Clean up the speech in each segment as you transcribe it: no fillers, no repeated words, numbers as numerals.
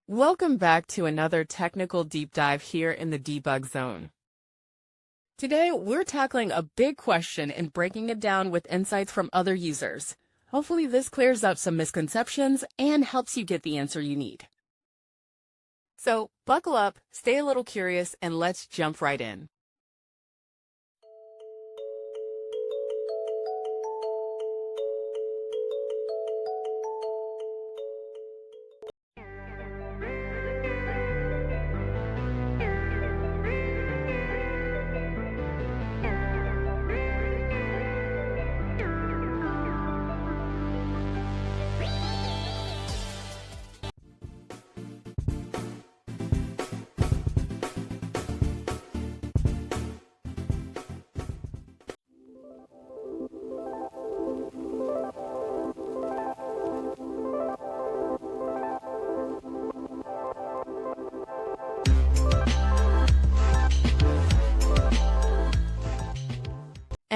Welcome back to another technical deep dive here in the debug zone. Today, we're tackling a big question and breaking it down with insights from other users. Hopefully this clears up some misconceptions and helps you get the answer you need. So buckle up, stay a little curious, and let's jump right in.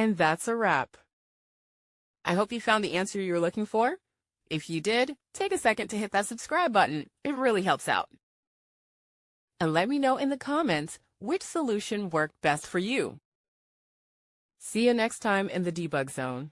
And that's a wrap. I hope you found the answer you were looking for. If you did, take a second to hit that subscribe button. It really helps out. And let me know in the comments which solution worked best for you. See you next time in the debug zone.